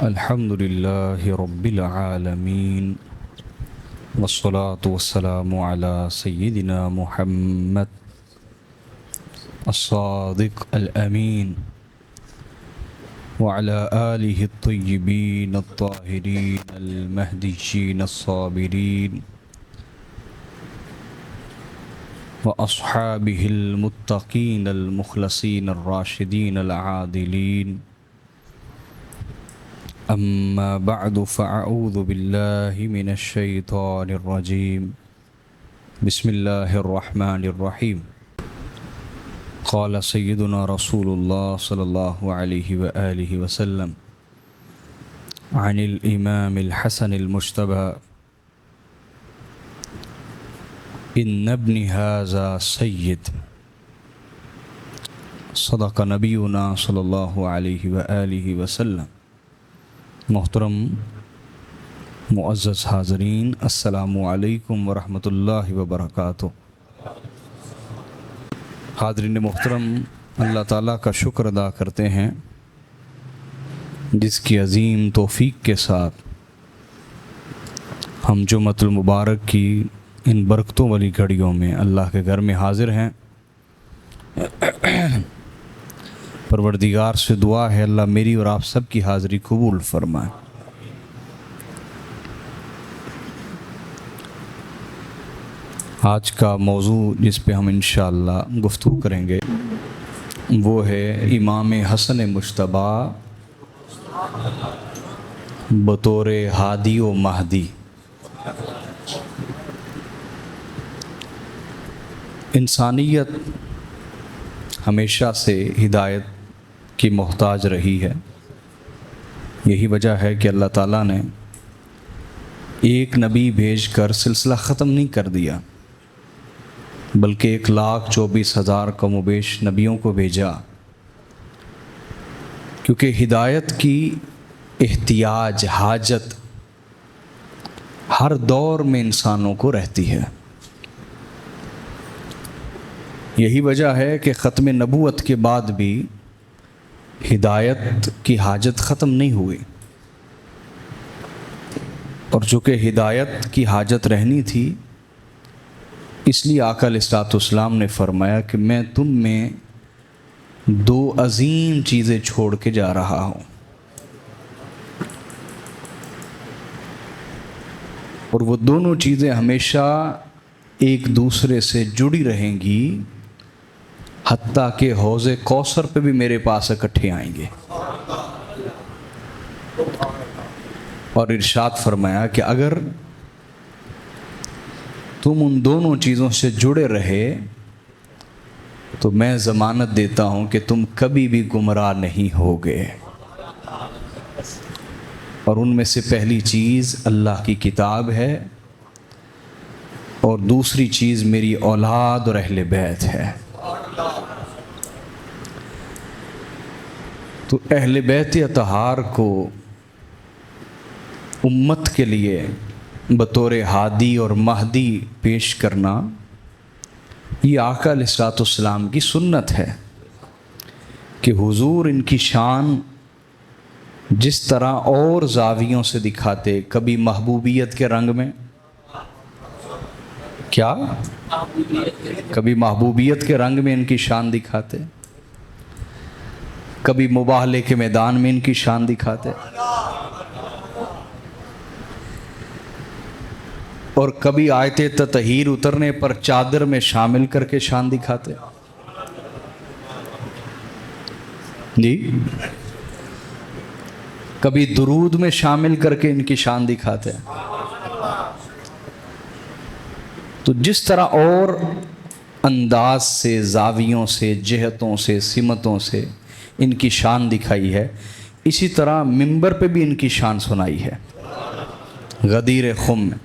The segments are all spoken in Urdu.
الحمد لله رب العالمين والصلاة والسلام على سيدنا محمد الصادق الأمين وعلى آله الطيبين الطاهرين المهديين الصابرين وأصحابه المتقين المخلصين الراشدين العادلين. أما بعد فأعوذ بالله من الشيطان الرجيم. بسم الله الرحمن الرحيم. قال سيدنا رسول الله صلى الله عليه وآله وسلم عن الإمام الحسن المجتبى: إن ابن هذا سيد. صدق نبينا صلی اللہ علیہ وآلہ وسلم. محترم معزز حاضرین، السلام علیکم ورحمۃ اللہ وبرکاتہ. حاضرین محترم، اللہ تعالیٰ کا شکر ادا کرتے ہیں جس کی عظیم توفیق کے ساتھ ہم جمعۃ المبارک کی ان برکتوں والی گھڑیوں میں اللہ کے گھر میں حاضر ہیں. پروردگار سے دعا ہے اللہ میری اور آپ سب کی حاضری قبول فرمائے. آج کا موضوع جس پہ ہم انشاءاللہ گفتگو کریں گے وہ ہے امام حسن مجتبی بطور ہادی و مہدی. انسانیت ہمیشہ سے ہدایت کی محتاج رہی ہے. یہی وجہ ہے کہ اللہ تعالیٰ نے ایک نبی بھیج کر سلسلہ ختم نہیں کر دیا، بلکہ 1,24,000 کم و بیش نبیوں کو بھیجا، کیونکہ ہدایت کی احتیاج، حاجت ہر دور میں انسانوں کو رہتی ہے. یہی وجہ ہے کہ ختم نبوت کے بعد بھی ہدایت کی حاجت ختم نہیں ہوئی، اور چونکہ ہدایت کی حاجت رہنی تھی اس لیے آقا علیہ الصلوۃ والسلام نے فرمایا کہ میں تم میں 2 عظیم چیزیں چھوڑ کے جا رہا ہوں، اور وہ دونوں چیزیں ہمیشہ ایک دوسرے سے جڑی رہیں گی، حتیٰ کہ حوض کوثر پہ بھی میرے پاس اکٹھے آئیں گے. اور ارشاد فرمایا کہ اگر تم ان دونوں چیزوں سے جڑے رہے تو میں ضمانت دیتا ہوں کہ تم کبھی بھی گمراہ نہیں ہوگے. اور ان میں سے پہلی چیز اللہ کی کتاب ہے، اور دوسری چیز میری اولاد اور اہل بیت ہے. تو اہل بیت اطہار کو امت کے لیے بطور ہادی اور مہدی پیش کرنا یہ آقا علیہ الصلوۃ والسلام کی سنت ہے کہ حضور ان کی شان جس طرح اور زاویوں سے دکھاتے، کبھی محبوبیت کے رنگ میں، کیا کبھی محبوبیت کے رنگ میں ان کی شان دکھاتے، کبھی مباہلے کے میدان میں ان کی شان دکھاتے، اور کبھی آیت تطہیر اترنے پر چادر میں شامل کر کے شان دکھاتے. جی، کبھی درود میں شامل کر کے ان کی شان دکھاتے. تو جس طرح اور انداز سے، زاویوں سے، جہتوں سے، سمتوں سے ان کی شان دکھائی ہے، اسی طرح منبر پہ بھی ان کی شان سنائی ہے غدیر خم میں،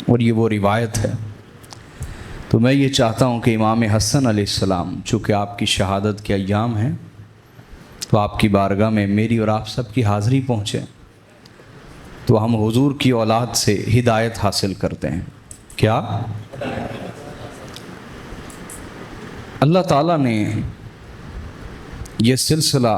اور یہ وہ روایت ہے. تو میں یہ چاہتا ہوں کہ امام حسن علیہ السلام چونکہ آپ کی شہادت کے ایام ہیں تو آپ کی بارگاہ میں میری اور آپ سب کی حاضری پہنچے، تو ہم حضور کی اولاد سے ہدایت حاصل کرتے ہیں. کیا اللہ تعالیٰ نے یہ سلسلہ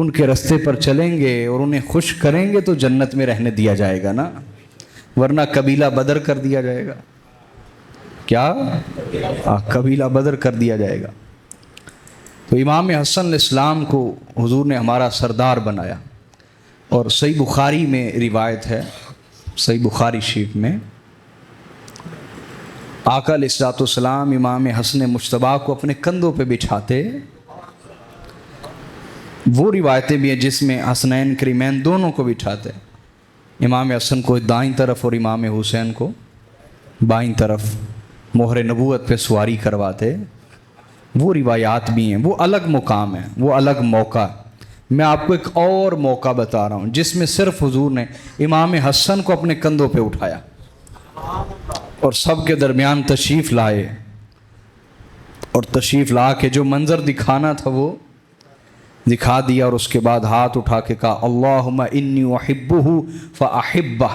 ان کے راستے پر چلیں گے اور انہیں خوش کریں گے تو جنت میں رہنے دیا جائے گا نا، ورنہ قبیلہ بدر کر دیا جائے گا. کیا؟ قبیلہ بدر کر دیا جائے گا. تو امام حسن علیہ السلام کو حضور نے ہمارا سردار بنایا. اور صحیح بخاری میں روایت ہے، صحیح بخاری شریف میں آقا علیہ الصلوۃ والسلام امام حسن مجتبیٰ کو اپنے کندھوں پہ بٹھاتے. وہ روایتیں بھی ہیں جس میں حسنین کریمین دونوں کو بٹھاتے، امام حسن کو دائیں طرف اور امام حسین کو بائیں طرف، مہر نبوت پہ سواری کرواتے. وہ روایات بھی ہیں، وہ الگ مقام ہے، وہ الگ موقع. میں آپ کو ایک اور موقع بتا رہا ہوں جس میں صرف حضور نے امام حسن کو اپنے کندھوں پہ اٹھایا اور سب کے درمیان تشریف لائے، اور تشریف لا کے جو منظر دکھانا تھا وہ دکھا دیا. اور اس کے بعد ہاتھ اٹھا کے کہا اللہم انی احبہ فاحبہ،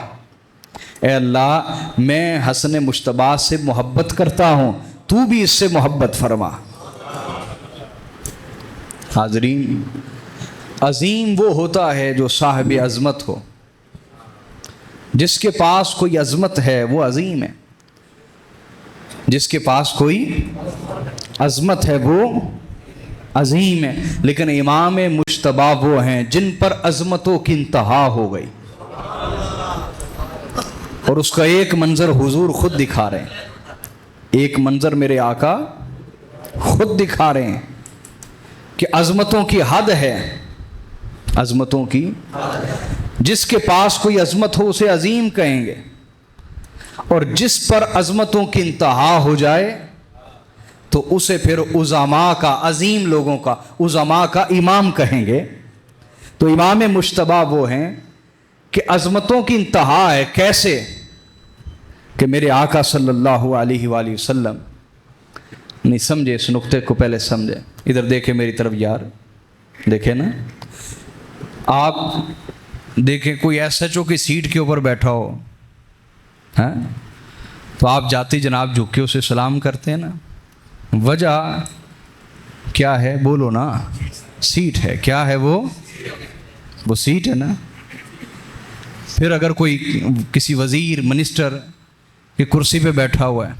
اے اللہ میں حسن مجتبیٰ سے محبت کرتا ہوں، تو بھی اس سے محبت فرما. حاضرین، عظیم وہ ہوتا ہے جو صاحب عظمت ہو. جس کے پاس کوئی عظمت ہے وہ عظیم ہے، جس کے پاس کوئی عظمت ہے وہ عظیم ہے. لیکن امام مجتبیٰ وہ ہیں جن پر عظمتوں کی انتہا ہو گئی، اور اس کا ایک منظر حضور خود دکھا رہے ہیں. ایک منظر میرے آقا خود دکھا رہے ہیں کہ عظمتوں کی حد ہے، عظمتوں کی. جس کے پاس کوئی عظمت ہو اسے عظیم کہیں گے، اور جس پر عظمتوں کی انتہا ہو جائے تو اسے پھر عظماء کا، عظیم لوگوں کا، عظماء کا امام کہیں گے. تو امام مجتبیٰ وہ ہیں کہ عظمتوں کی انتہا ہے. کیسے؟ کہ میرے آقا صلی اللہ علیہ وآلہ وسلم، نہیں سمجھے اس نقطے کو، پہلے سمجھے. ادھر دیکھیں میری طرف یار، دیکھیں نا. آپ دیکھیں کوئی ایس ایچ او کی سیٹ کے اوپر بیٹھا ہو، ہاں، تو آپ جاتے جناب جھک کے اسے سلام کرتے ہیں نا. وجہ کیا ہے؟ بولو نا. سیٹ ہے. کیا ہے وہ سیٹ ہے نا. پھر اگر کوئی کسی وزیر منسٹر کی کرسی پہ بیٹھا ہوا ہے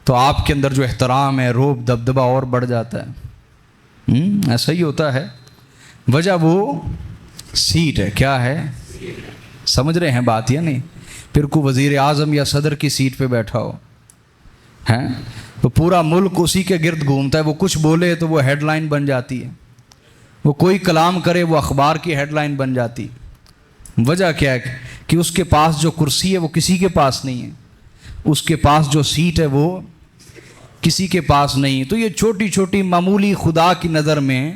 تو آپ کے اندر جو احترام ہے، روب دبدبہ اور بڑھ جاتا ہے. ایسا ہی ہوتا ہے. وجہ وہ سیٹ ہے. کیا ہے؟ سمجھ رہے ہیں بات یا نہیں؟ پھر کوئی وزیر اعظم یا صدر کی سیٹ پہ بیٹھا ہو ہیں تو پورا ملک اسی کے گرد گھومتا ہے. وہ کچھ بولے تو وہ ہیڈ لائن بن جاتی ہے، وہ کوئی کلام کرے وہ اخبار کی ہیڈ لائن بن جاتی. وجہ کیا ہے؟ کہ اس کے پاس جو کرسی ہے وہ کسی کے پاس نہیں ہے، اس کے پاس جو سیٹ ہے وہ کسی کے پاس نہیں. تو یہ چھوٹی چھوٹی معمولی خدا کی نظر میں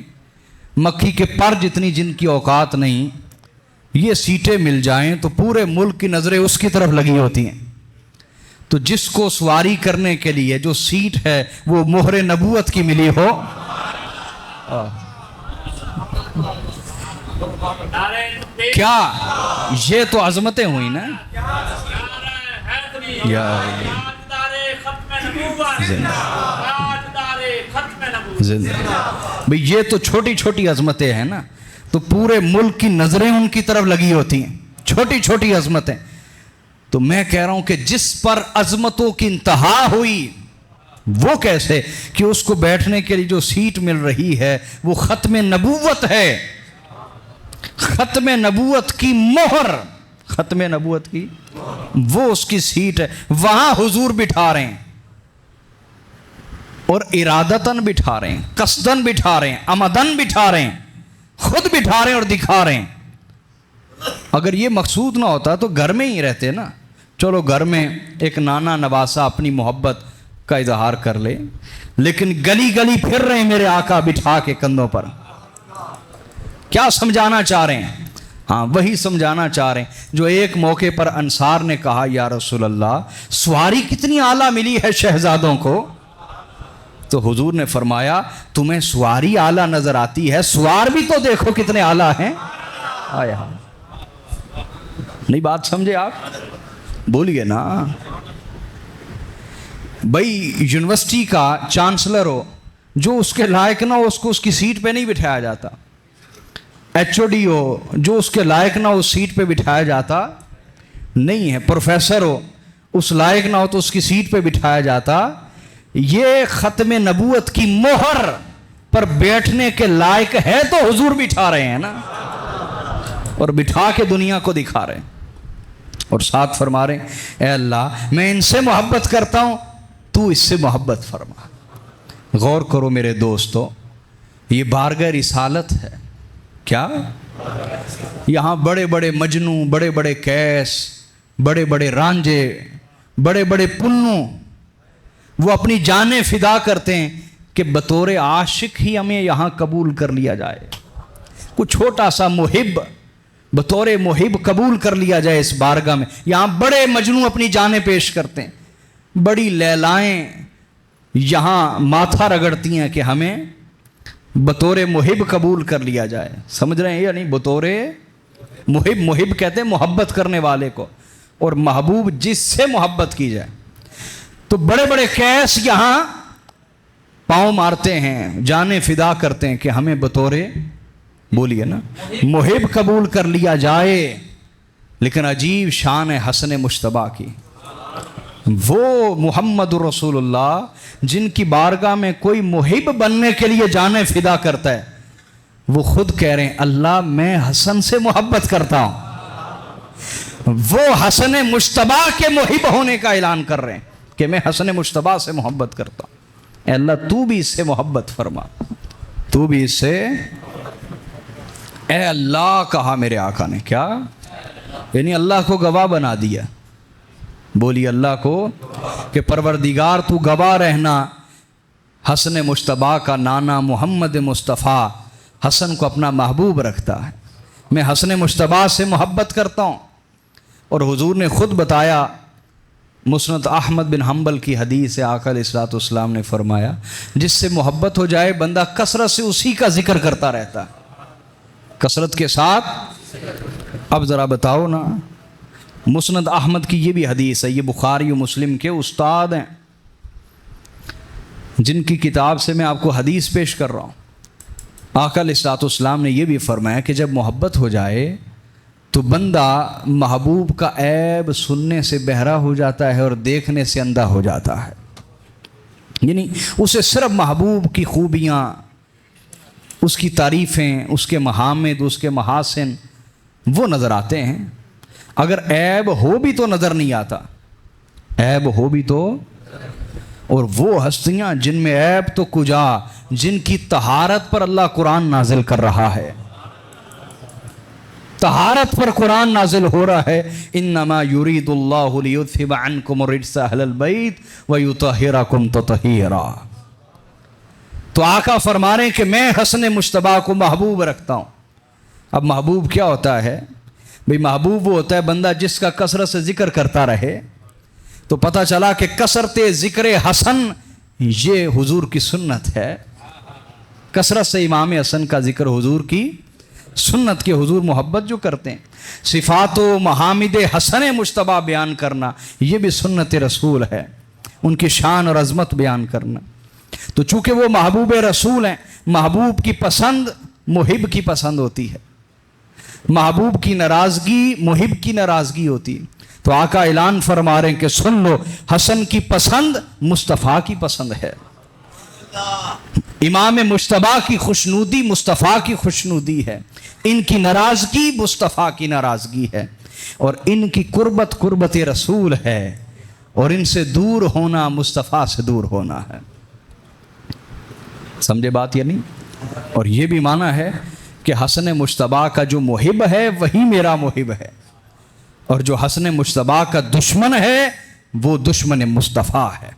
مکھی کے پر جتنی جن کی اوقات نہیں، یہ سیٹیں مل جائیں تو پورے ملک کی نظریں اس کی طرف لگی ہوتی ہیں. تو جس کو سواری کرنے کے لیے جو سیٹ ہے وہ مہر نبوت کی ملی ہو، کیا یہ تو عظمتیں ہوئی نا. بھئی یہ تو چھوٹی چھوٹی عظمتیں ہیں نا. تو پورے ملک کی نظریں ان کی طرف لگی ہوتی ہیں، چھوٹی چھوٹی عظمتیں. تو میں کہہ رہا ہوں کہ جس پر عظمتوں کی انتہا ہوئی وہ کیسے؟ کہ اس کو بیٹھنے کے لیے جو سیٹ مل رہی ہے وہ ختم نبوت ہے. ختم نبوت کی مہر، ختم نبوت کی وہ اس کی سیٹ ہے. وہاں حضور بٹھا رہے ہیں، اور ارادتاً بٹھا رہے ہیں، قصداً بٹھا رہے ہیں، عمداً بٹھا رہے ہیں، خود بٹھا رہے ہیں اور دکھا رہے ہیں. اگر یہ مقصود نہ ہوتا تو گھر میں ہی رہتے نا. چلو گھر میں ایک نانا نواسا اپنی محبت کا اظہار کر لے، لیکن گلی گلی پھر رہے ہیں میرے آقا بٹھا کے کندھوں پر. کیا سمجھانا چاہ رہے ہیں؟ ہاں وہی سمجھانا چاہ رہے ہیں جو ایک موقع پر انصار نے کہا یا رسول اللہ سواری کتنی اعلیٰ ملی ہے شہزادوں کو. تو حضور نے فرمایا تمہیں سواری اعلیٰ نظر آتی ہے، سوار بھی تو دیکھو کتنے اعلیٰ ہیں. آیا نہیں بات سمجھے آپ؟ بولیے نا. بھائی یونیورسٹی کا چانسلر ہو، جو اس کے لائق نہ ہو اس کو اس کی سیٹ پہ نہیں بٹھایا جاتا. HOD ہو, جو اس کے لائق نہ ہو اس سیٹ پہ بٹھایا جاتا نہیں ہے. پروفیسر ہو, اس لائق نہ ہو تو اس کی سیٹ پہ بٹھایا جاتا. یہ ختم نبوت کی مہر پر بیٹھنے کے لائق ہے تو حضور بٹھا رہے ہیں نا, اور بٹھا کے دنیا کو دکھا رہے ہیں. اور ساتھ فرما رہے ہیں اے اللہ میں ان سے محبت کرتا ہوں, تو اس سے محبت فرما. غور کرو میرے دوستو, یہ بارگاہ رسالت ہے. کیا یہاں بڑے بڑے مجنو, بڑے بڑے کیس, بڑے بڑے رانجے, بڑے بڑے پنو, وہ اپنی جانیں فدا کرتے ہیں کہ بطور عاشق ہی ہمیں یہاں قبول کر لیا جائے. کچھ چھوٹا سا محب بطور محب قبول کر لیا جائے اس بارگاہ میں. یہاں بڑے مجنو اپنی جانیں پیش کرتے ہیں, بڑی لیلائیں یہاں ماتھا رگڑتی ہیں کہ ہمیں بطور محب قبول کر لیا جائے. سمجھ رہے ہیں یا نہیں؟ بطور محب, محب کہتے ہیں محبت کرنے والے کو, اور محبوب جس سے محبت کی جائے. تو بڑے بڑے کیس یہاں پاؤں مارتے ہیں, جانیں فدا کرتے ہیں کہ ہمیں بطور, بولیے نا, محب قبول کر لیا جائے. لیکن عجیب شان ہے حسن مجتبیٰ کی. وہ محمد رسول اللہ جن کی بارگاہ میں کوئی محب بننے کے لیے جانیں فدا کرتا ہے, وہ خود کہہ رہے ہیں اللہ میں حسن سے محبت کرتا ہوں. وہ حسن مجتبیٰ کے محب ہونے کا اعلان کر رہے ہیں کہ میں حسن مجتبیٰ سے محبت کرتا ہوں. اے اللہ تو بھی اس سے محبت فرما, تو بھی اس سے. اے اللہ کہا میرے آقا نے. کیا یعنی اللہ کو گواہ بنا دیا. بولی اللہ کو کہ پروردگار تو گواہ رہنا, حسن مجتبیٰ کا نانا محمد مصطفیٰ حسن کو اپنا محبوب رکھتا ہے. میں حسن مجتبیٰ سے محبت کرتا ہوں. اور حضور نے خود بتایا, مسند احمد بن حنبل کی حدیث ہے, آقا علیہ الصلوۃ والسلام نے فرمایا جس سے محبت ہو جائے بندہ کثرت سے اسی کا ذکر کرتا رہتا ہے, کثرت کے ساتھ. اب ذرا بتاؤ نا, مسند احمد کی یہ بھی حدیث ہے, یہ بخاری و مسلم کے استاد ہیں جن کی کتاب سے میں آپ کو حدیث پیش کر رہا ہوں. آقا علیہ الصلوۃ والسلام نے یہ بھی فرمایا کہ جب محبت ہو جائے تو بندہ محبوب کا عیب سننے سے بہرا ہو جاتا ہے اور دیکھنے سے اندھا ہو جاتا ہے. یعنی اسے صرف محبوب کی خوبیاں, اس کی تعریفیں, اس کے محامد, اس کے محاسن وہ نظر آتے ہیں. اگر عیب ہو بھی تو نظر نہیں آتا, عیب ہو بھی تو. اور وہ ہستیاں جن میں عیب تو کجا, جن کی طہارت پر اللہ قرآن نازل کر رہا ہے, طہارت پر قرآن نازل ہو رہا ہے. انما یرید اللہ لیذھب عنکم الرجس اہل البیت ویطہرکم تطہیرا. تو آقا فرما رہے ہیں کہ میں حسن مجتبیٰ کو محبوب رکھتا ہوں. اب محبوب کیا ہوتا ہے بھئی؟ محبوب وہ ہوتا ہے بندہ جس کا کثرت سے ذکر کرتا رہے. تو پتہ چلا کہ کثرت ذکر حسن یہ حضور کی سنت ہے. کثرت سے امام حسن کا ذکر حضور کی سنت کے, حضور محبت جو کرتے ہیں. صفات و محامد حسن مجتبیٰ بیان کرنا یہ بھی سنت رسول ہے, ان کی شان اور عظمت بیان کرنا. تو چونکہ وہ محبوب رسول ہیں, محبوب کی پسند محب کی پسند ہوتی ہے, محبوب کی ناراضگی محب کی ناراضگی ہوتی ہے. تو آقا اعلان فرما رہے ہیں کہ سن لو, حسن کی پسند مصطفیٰ کی پسند ہے, امام مجتبیٰ کی خوشنودی مصطفیٰ کی خوشنودی ہے, ان کی ناراضگی مصطفیٰ کی ناراضگی ہے, اور ان کی قربت قربت رسول ہے, اور ان سے دور ہونا مصطفیٰ سے دور ہونا ہے. سمجھے بات یا نہیں؟ اور یہ بھی معنی ہے کہ حسن مجتبیٰ کا جو محب ہے وہی میرا محب ہے, اور جو حسن مجتبیٰ کا دشمن ہے وہ دشمن مصطفیٰ ہے.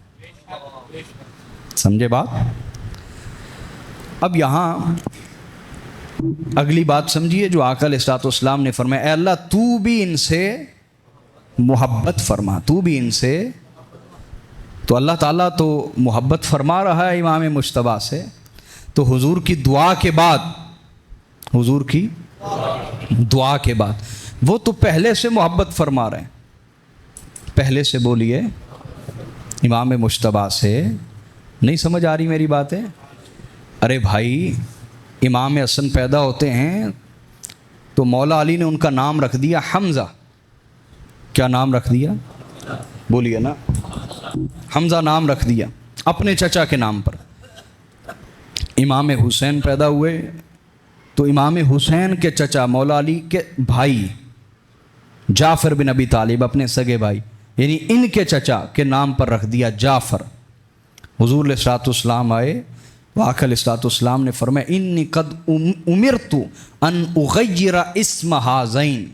سمجھے بات؟ اب یہاں اگلی بات سمجھیے جو آقا علیہ الصلوۃ والسلام نے فرمایا, اے اللہ تو بھی ان سے محبت فرما, تو بھی ان سے. تو اللہ تعالیٰ تو محبت فرما رہا ہے امام مجتبیٰ سے, تو حضور کی دعا کے بعد, حضور کی دعا کے بعد وہ تو پہلے سے محبت فرما رہے ہیں. پہلے سے بولیے امام مجتبیٰ سے. نہیں سمجھ آ رہی میری باتیں؟ ارے بھائی, امام حسن پیدا ہوتے ہیں تو مولا علی نے ان کا نام رکھ دیا حمزہ. کیا نام رکھ دیا؟ بولیے نا. حمزہ نام رکھ دیا اپنے چچا کے نام پر. امام حسین پیدا ہوئے تو امام حسین کے چچا مولا علی کے بھائی جعفر بن ابی طالب، اپنے سگے بھائی، یعنی ان کے چچا کے نام پر رکھ دیا جعفر. حضور علیہ الصلوۃ والسلام آئے، آقا علیہ الصلوۃ والسلام نے فرمایا انی قد امرت ان اغیر اسم ہذین.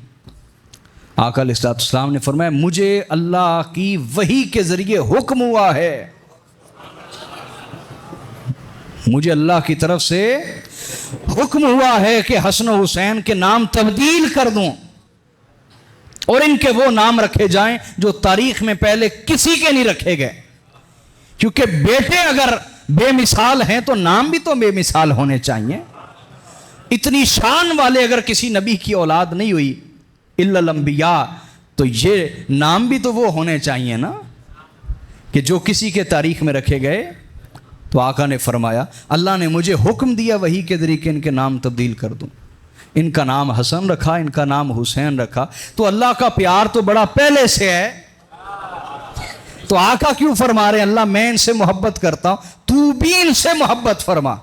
آقا علیہ الصلوۃ والسلام نے فرمایا مجھے اللہ کی وحی کے ذریعے حکم ہوا ہے، مجھے اللہ کی طرف سے حکم ہوا ہے کہ حسن و حسین کے نام تبدیل کر دوں اور ان کے وہ نام رکھے جائیں جو تاریخ میں پہلے کسی کے نہیں رکھے گئے. کیونکہ بیٹے اگر بے مثال ہیں تو نام بھی تو بے مثال ہونے چاہیے. اتنی شان والے اگر کسی نبی کی اولاد نہیں ہوئی الا الانبیاء، تو یہ نام بھی تو وہ ہونے چاہیے نا کہ جو کسی کے تاریخ میں رکھے گئے. تو آقا نے فرمایا اللہ نے مجھے حکم دیا وحی کے ذریعے کہ ان کے نام تبدیل کر دوں. ان کا نام حسن رکھا، ان کا نام حسین رکھا. تو اللہ کا پیار تو بڑا پہلے سے ہے. تو آقا کیوں فرما رہے ہیں اللہ میں ان سے محبت کرتا ہوں، تو بھی ان سے محبت فرما.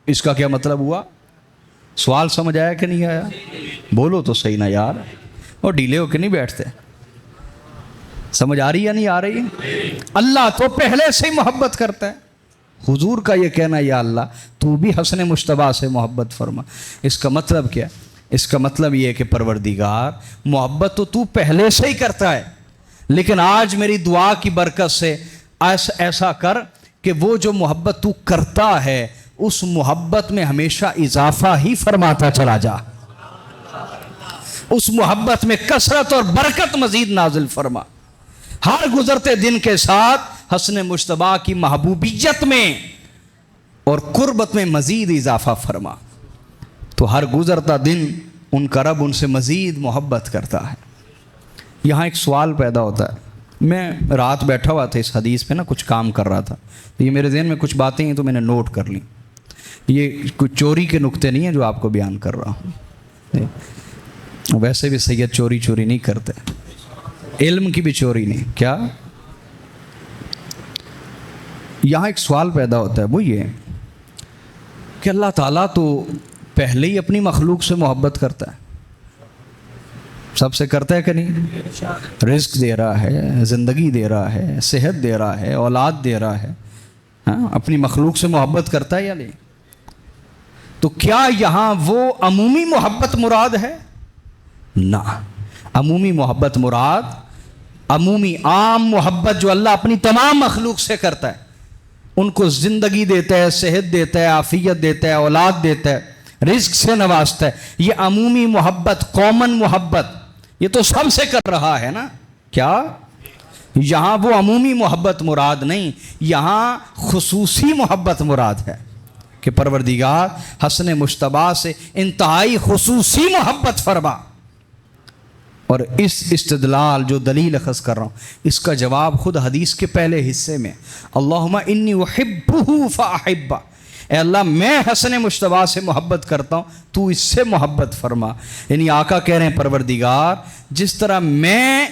اس کا کیا مطلب ہوا؟ سوال سمجھ آیا کہ نہیں آیا؟ بولو تو صحیح نا یار، اور ڈھیلے ہو کے نہیں بیٹھتے. سمجھ آ رہی یا نہیں آ رہی؟ اللہ تو پہلے سے ہی محبت کرتا ہے. حضور کا یہ کہنا یا اللہ تو بھی حسن مجتبیٰ سے محبت فرما. اس کا مطلب کیا؟ اس کا مطلب یہ ہے کہ پروردگار محبت تو پہلے سے ہی کرتا ہے، لیکن آج میری دعا کی برکت سے ایسا کر کہ وہ جو محبت تو کرتا ہے اس محبت میں ہمیشہ اضافہ ہی فرماتا چلا جا، اس محبت میں کثرت اور برکت مزید نازل فرما. ہر گزرتے دن کے ساتھ حسن مجتبیٰ کی محبوبیت میں اور قربت میں مزید اضافہ فرما. تو ہر گزرتا دن ان کا رب ان سے مزید محبت کرتا ہے. یہاں ایک سوال پیدا ہوتا ہے. میں رات بیٹھا ہوا تھا اس حدیث پہ نا، کچھ کام کر رہا تھا، یہ میرے ذہن میں کچھ باتیں ہیں تو میں نے نوٹ کر لی. یہ کچھ چوری کے نقطے نہیں ہیں جو آپ کو بیان کر رہا ہوں. ویسے بھی سید چوری نہیں کرتے، علم کی بھی چوری نہیں. کیا یہاں ایک سوال پیدا ہوتا ہے، وہ یہ کہ اللہ تعالیٰ تو پہلے ہی اپنی مخلوق سے محبت کرتا ہے. سب سے کرتا ہے کہ نہیں؟ رزق دے رہا ہے، زندگی دے رہا ہے، صحت دے رہا ہے، اولاد دے رہا ہے. ہاں، اپنی مخلوق سے محبت کرتا ہے یا نہیں؟ تو کیا یہاں وہ عمومی محبت مراد ہے؟ نہ. عمومی محبت مراد عمومی عام محبت جو اللہ اپنی تمام مخلوق سے کرتا ہے. ان کو زندگی دیتا ہے، صحت دیتا ہے، عافیت دیتا ہے، اولاد دیتا ہے، رزق سے نوازتا ہے. یہ عمومی محبت، کامن محبت، یہ تو سب سے کر رہا ہے نا. کیا یہاں وہ عمومی محبت مراد نہیں، یہاں خصوصی محبت مراد ہے کہ پروردگار حسن مجتبیٰ سے انتہائی خصوصی محبت فرما. اور اس استدلال جو دلیل اخذ کر رہا ہوں اس کا جواب خود حدیث کے پہلے حصے میں اللہم انی احبہ فاحبہ، اے اللہ میں حسن مجتبیٰ سے محبت کرتا ہوں تو اس سے محبت فرما. یعنی آقا کہہ رہے ہیں پروردگار جس طرح میں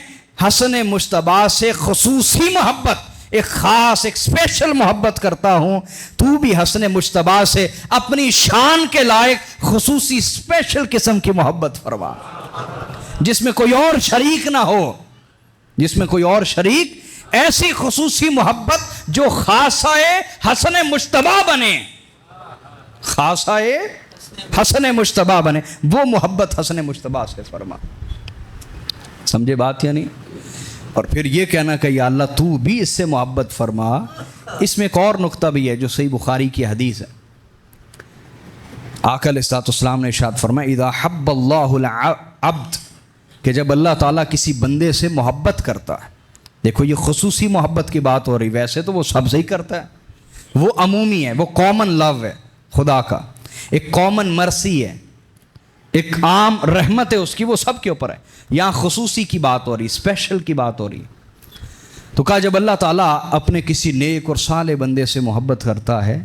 حسن مجتبیٰ سے خصوصی محبت، ایک خاص ایک اسپیشل محبت کرتا ہوں، تو بھی حسن مجتبیٰ سے اپنی شان کے لائق خصوصی اسپیشل قسم کی محبت فرما، جس میں کوئی اور شریک نہ ہو، جس میں کوئی اور شریک. ایسی خصوصی محبت جو خاصہ حسن مجتبیٰ بنے، خاصہ حسن مجتبیٰ بنے، وہ محبت حسن مجتبیٰ سے فرما. سمجھے بات یا نہیں؟ اور پھر یہ کہنا کہ یا اللہ تو بھی اس سے محبت فرما. اس میں ایک اور نقطہ بھی ہے جو صحیح بخاری کی حدیث ہے. آقا علیہ الصلوۃ والسلام نے ارشاد فرمایا اذا حب اللہ العبد، کہ جب اللہ تعالیٰ کسی بندے سے محبت کرتا ہے. دیکھو یہ خصوصی محبت کی بات ہو رہی، ویسے تو وہ سب سے ہی کرتا ہے، وہ عمومی ہے، وہ کامن لو ہے خدا کا، ایک کامن مرسی ہے، ایک عام رحمت ہے اس کی، وہ سب کے اوپر ہے. یہاں خصوصی کی بات ہو رہی، اسپیشل کی بات ہو رہی. تو کہا جب اللہ تعالیٰ اپنے کسی نیک اور صالح بندے سے محبت کرتا ہے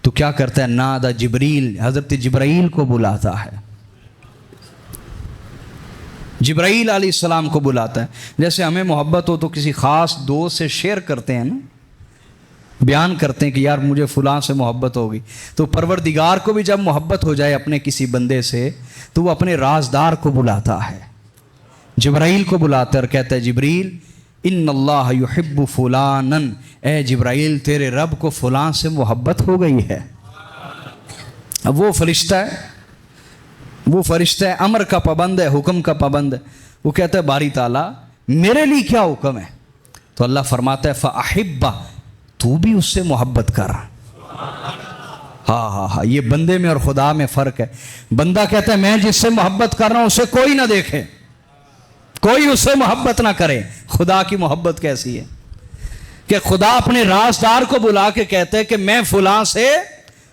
تو کیا کرتا ہے؟ نادى جبریل، حضرت جبرائیل کو بلاتا ہے. جبرائیل علیہ السلام کو بلاتا ہے. جیسے ہمیں محبت ہو تو کسی خاص دوست سے شیئر کرتے ہیں نا, بیان کرتے ہیں کہ یار مجھے فلاں سے محبت ہوگی. تو پروردگار کو بھی جب محبت ہو جائے اپنے کسی بندے سے تو وہ اپنے رازدار کو بلاتا ہے, جبرائیل کو بلاتا ہے اور کہتا ہے جبریل ان اللہ یحب فلانا, اے جبرائیل تیرے رب کو فلاں سے محبت ہو گئی ہے. اب وہ فرشتہ ہے امر کا پابند ہے, حکم کا پابند ہے. وہ کہتا ہے باری تعالیٰ میرے لیے کیا حکم ہے؟ تو اللہ فرماتا ہے فاحبہ, تو بھی اس سے محبت کر. ہاں یہ بندے میں اور خدا میں فرق ہے. بندہ کہتا ہے میں جس سے محبت کر رہا ہوں اسے کوئی نہ دیکھے, کوئی اس سے محبت نہ کرے. خدا کی محبت کیسی ہے کہ خدا اپنے رازدار کو بلا کے کہتے ہیں کہ میں فلاں سے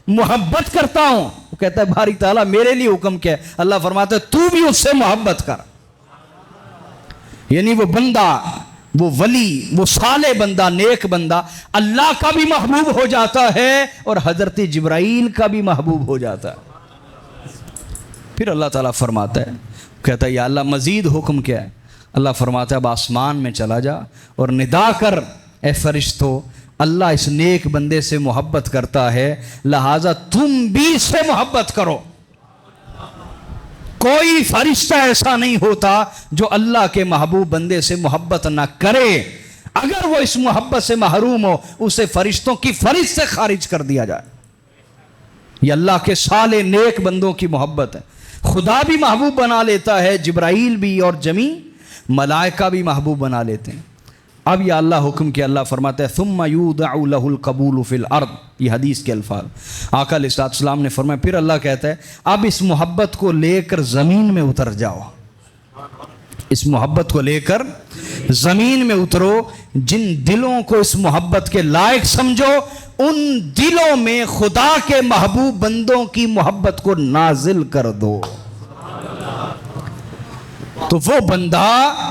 محبت کرتا ہوں. وہ کہتا ہے باری تعالیٰ میرے لیے حکم کیا ہے؟ اللہ فرماتا ہے تو بھی اس سے محبت کر. یعنی وہ بندہ, وہ ولی, وہ صالح بندہ, نیک بندہ اللہ کا بھی محبوب ہو جاتا ہے اور حضرت جبرائیل کا بھی محبوب ہو جاتا ہے. پھر اللہ تعالیٰ فرماتا ہے, کہتا ہے یا اللہ مزید حکم کیا ہے؟ اللہ فرماتا ہے اب آسمان میں چلا جا اور ندا کر اے فرشتو اللہ اس نیک بندے سے محبت کرتا ہے لہٰذا تم بھی اس سے محبت کرو. کوئی فرشتہ ایسا نہیں ہوتا جو اللہ کے محبوب بندے سے محبت نہ کرے. اگر وہ اس محبت سے محروم ہو اسے فرشتوں کی فہرست سے خارج کر دیا جائے. یہ اللہ کے صالح نیک بندوں کی محبت ہے. خدا بھی محبوب بنا لیتا ہے, جبرائیل بھی اور جمی ملائکہ بھی محبوب بنا لیتے ہیں. اب یہ اللہ حکم کیا, اللہ فرماتا ہے ثم یودع لہ القبول فی الارض, یہ حدیث کے الفاظ. آقا علیہ السلام نے فرمایا, پھر اللہ کہتا ہے اب اس محبت کو لے کر زمین میں اتر جاؤ, اس محبت کو لے کر زمین میں اترو. جن دلوں کو اس محبت کے لائق سمجھو ان دلوں میں خدا کے محبوب بندوں کی محبت کو نازل کر دو. تو وہ بندہ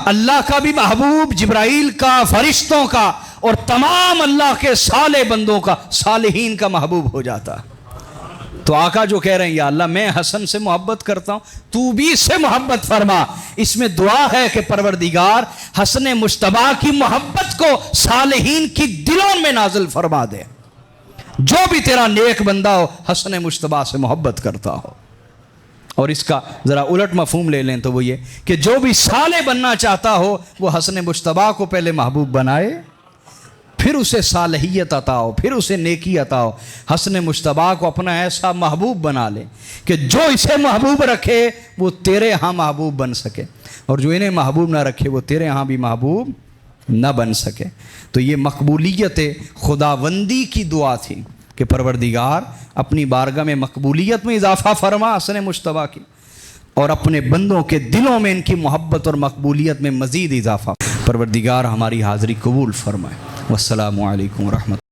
اللہ کا بھی محبوب, جبرائیل کا, فرشتوں کا اور تمام اللہ کے صالح بندوں کا, صالحین کا محبوب ہو جاتا. تو آقا جو کہہ رہے ہیں یا اللہ میں حسن سے محبت کرتا ہوں تو بھی اس سے محبت فرما. اس میں دعا ہے کہ پروردگار حسن مجتبیٰ کی محبت کو صالحین کی دلوں میں نازل فرما دے. جو بھی تیرا نیک بندہ ہو حسن مجتبیٰ سے محبت کرتا ہو. اور اس کا ذرا الٹ مفہوم لے لیں تو وہ یہ کہ جو بھی صالح بننا چاہتا ہو وہ حسن مجتبیٰ کو پہلے محبوب بنائے, پھر اسے صالحیت عطا ہو, پھر اسے نیکی عطا ہو. حسن مجتبیٰ کو اپنا ایسا محبوب بنا لے کہ جو اسے محبوب رکھے وہ تیرے ہاں محبوب بن سکے, اور جو انہیں محبوب نہ رکھے وہ تیرے ہاں بھی محبوب نہ بن سکے. تو یہ مقبولیت خداوندی کی دعا تھی کہ پروردگار اپنی بارگاہ میں مقبولیت میں اضافہ فرما حسن مجتبیٰ کی, اور اپنے بندوں کے دلوں میں ان کی محبت اور مقبولیت میں مزید اضافہ. پروردگار ہماری حاضری قبول فرمائے. والسلام علیکم ورحمۃ اللہ.